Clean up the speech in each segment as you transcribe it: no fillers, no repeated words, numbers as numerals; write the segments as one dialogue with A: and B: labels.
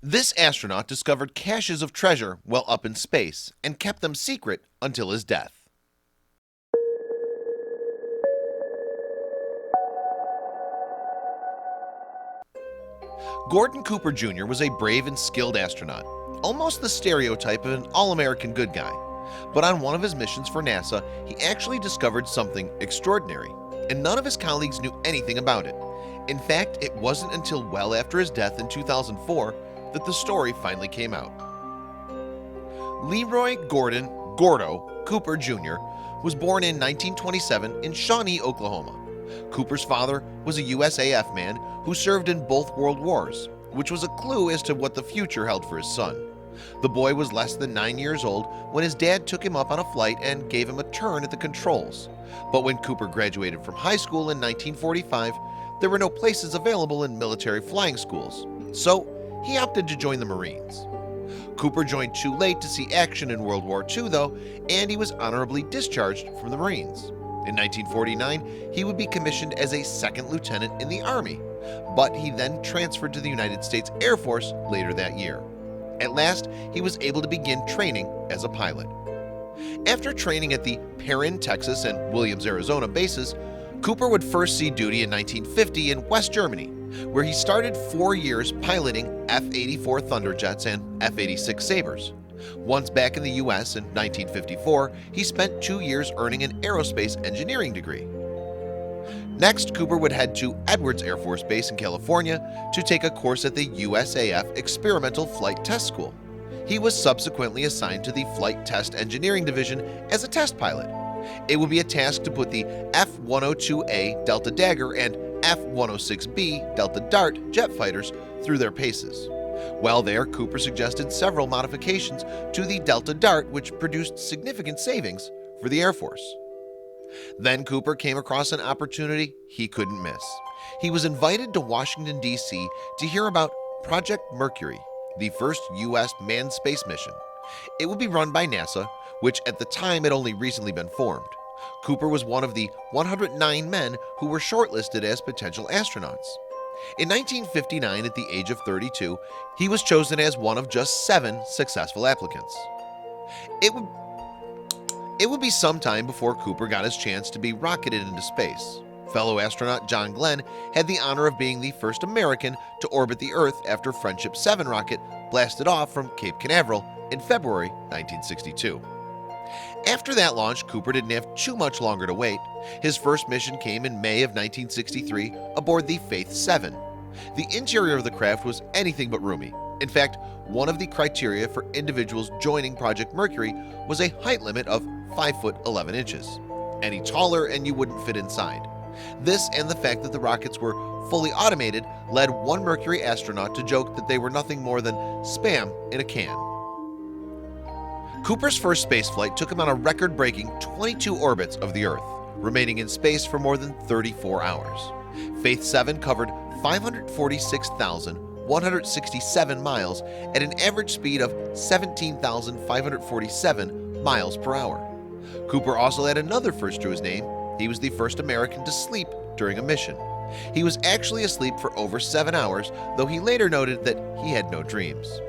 A: This astronaut discovered caches of treasure while up in space and kept them secret until his death. Gordon Cooper Jr. was a brave and skilled astronaut, almost the stereotype of an all-American good guy. But on one of his missions for NASA, he actually discovered something extraordinary, and none of his colleagues knew anything about it. In fact, it wasn't until well after his death in 2004 that the story finally came out. Leroy Gordon Gordo Cooper Jr. was born in 1927 in Shawnee, Oklahoma. Cooper's father was a USAF man who served in both World Wars, which was a clue as to what the future held for his son. The boy was less than 9 years old when his dad took him up on a flight and gave him a turn at the controls. But when Cooper graduated from high school in 1945, there were no places available in military flying schools, so he opted to join the Marines. Cooper joined too late to see action in World War II, though, and he was honorably discharged from the Marines. In 1949, he would be commissioned as a second lieutenant in the Army, but he then transferred to the United States Air Force later that year. At last, he was able to begin training as a pilot. After training at the Perrin, Texas and Williams, Arizona bases, Cooper would first see duty in 1950 in West Germany, where he started 4 years piloting F-84 Thunderjets and F-86 Sabres. Once back in the U.S. in 1954, he spent 2 years earning an aerospace engineering degree. Next, Cooper would head to Edwards Air Force Base in California to take a course at the USAF Experimental Flight Test School. He was subsequently assigned to the Flight Test Engineering Division as a test pilot. It would be a task to put the F-102A Delta Dagger and F-106B Delta Dart jet fighters through their paces. While there, Cooper suggested several modifications to the Delta Dart, which produced significant savings for the Air Force. Then Cooper came across an opportunity he couldn't miss. He was invited to Washington, D.C. to hear about Project Mercury, the first U.S. manned space mission. It would be run by NASA, which at the time had only recently been formed. Cooper was one of the 109 men who were shortlisted as potential astronauts. In 1959, at the age of 32, he was chosen as one of just 7 successful applicants. It would be some time before Cooper got his chance to be rocketed into space. Fellow astronaut John Glenn had the honor of being the first American to orbit the Earth after Friendship 7 rocket blasted off from Cape Canaveral in February 1962. After that launch, Cooper didn't have too much longer to wait. His first mission came in May of 1963 aboard the Faith 7. The interior of the craft was anything but roomy. In fact, one of the criteria for individuals joining Project Mercury was a height limit of 5 foot 11 inches. Any taller and you wouldn't fit inside. This and the fact that the rockets were fully automated led one Mercury astronaut to joke that they were nothing more than spam in a can. Cooper's first spaceflight took him on a record-breaking 22 orbits of the Earth, remaining in space for more than 34 hours. Faith 7 covered 546,167 miles at an average speed of 17,547 miles per hour. Cooper also had another first to his name. He was the first American to sleep during a mission. He was actually asleep for over 7 hours, though he later noted that he had no dreams.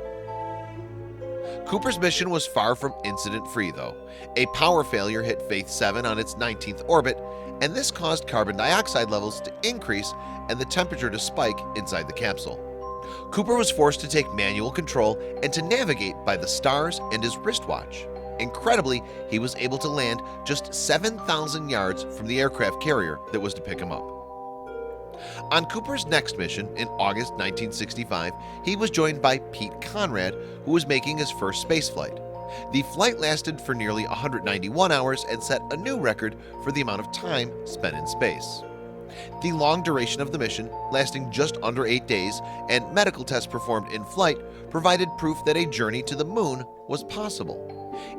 A: Cooper's mission was far from incident-free, though. A power failure hit Faith 7 on its 19th orbit, and this caused carbon dioxide levels to increase and the temperature to spike inside the capsule. Cooper was forced to take manual control and to navigate by the stars and his wristwatch. Incredibly, he was able to land just 7,000 yards from the aircraft carrier that was to pick him up. On Cooper's next mission in August 1965, he was joined by Pete Conrad, who was making his first spaceflight. The flight lasted for nearly 191 hours and set a new record for the amount of time spent in space. The long duration of the mission, lasting just under 8 days, and medical tests performed in flight provided proof that a journey to the moon was possible.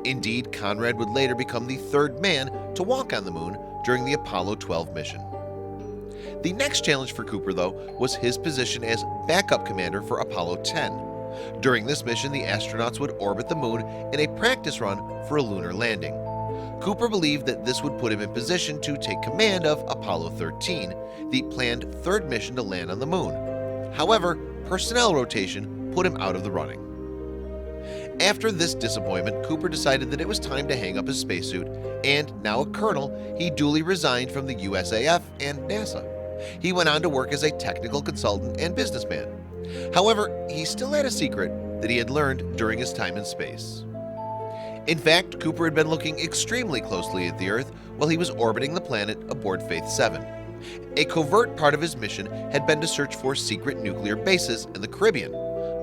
A: Indeed, Conrad would later become the third man to walk on the moon during the Apollo 12 mission. The next challenge for Cooper, though, was his position as backup commander for Apollo 10. During this mission, the astronauts would orbit the moon in a practice run for a lunar landing. Cooper believed that this would put him in position to take command of Apollo 13, the planned third mission to land on the moon. However, personnel rotation put him out of the running. After this disappointment, Cooper decided that it was time to hang up his spacesuit, and now a colonel, he duly resigned from the USAF and NASA. He went on to work as a technical consultant and businessman. However, he still had a secret that he had learned during his time in space. In fact, Cooper had been looking extremely closely at the Earth while he was orbiting the planet aboard Faith 7. A covert part of his mission had been to search for secret nuclear bases in the Caribbean,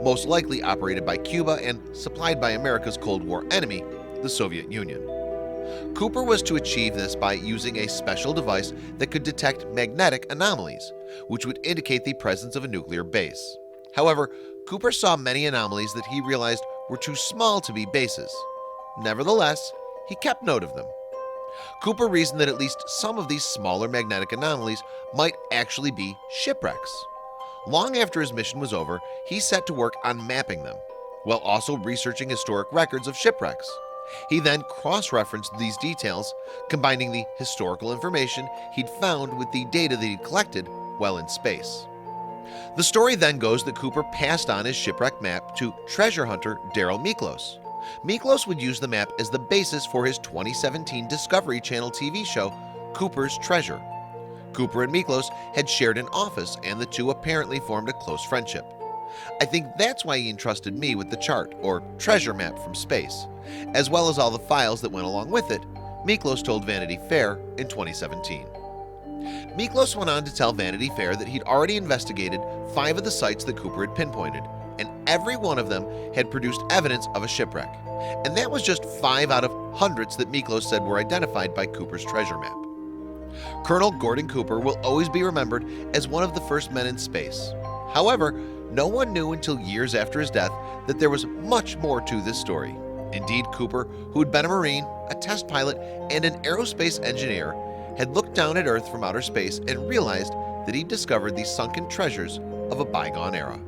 A: most likely operated by Cuba and supplied by America's Cold War enemy, the Soviet Union. Cooper was to achieve this by using a special device that could detect magnetic anomalies, which would indicate the presence of a nuclear base. However, Cooper saw many anomalies that he realized were too small to be bases. Nevertheless, he kept note of them. Cooper reasoned that at least some of these smaller magnetic anomalies might actually be shipwrecks. Long after his mission was over, he set to work on mapping them, while also researching historic records of shipwrecks. He then cross-referenced these details, combining the historical information he'd found with the data that he'd collected while in space. The story then goes that Cooper passed on his shipwreck map to treasure hunter Daryl Miklos. Miklos would use the map as the basis for his 2017 Discovery Channel TV show, Cooper's Treasure. Cooper and Miklos had shared an office, and the two apparently formed a close friendship. I think that's why he entrusted me with the chart, or treasure map from space, as well as all the files that went along with it, Miklos told Vanity Fair in 2017. Miklos went on to tell Vanity Fair that he'd already investigated 5 of the sites that Cooper had pinpointed, and every one of them had produced evidence of a shipwreck. And that was just 5 out of hundreds that Miklos said were identified by Cooper's treasure map. Colonel Gordon Cooper will always be remembered as one of the first men in space. However, no one knew until years after his death that there was much more to this story. Indeed, Cooper, who had been a Marine, a test pilot, and an aerospace engineer, had looked down at Earth from outer space and realized that he'd discovered the sunken treasures of a bygone era.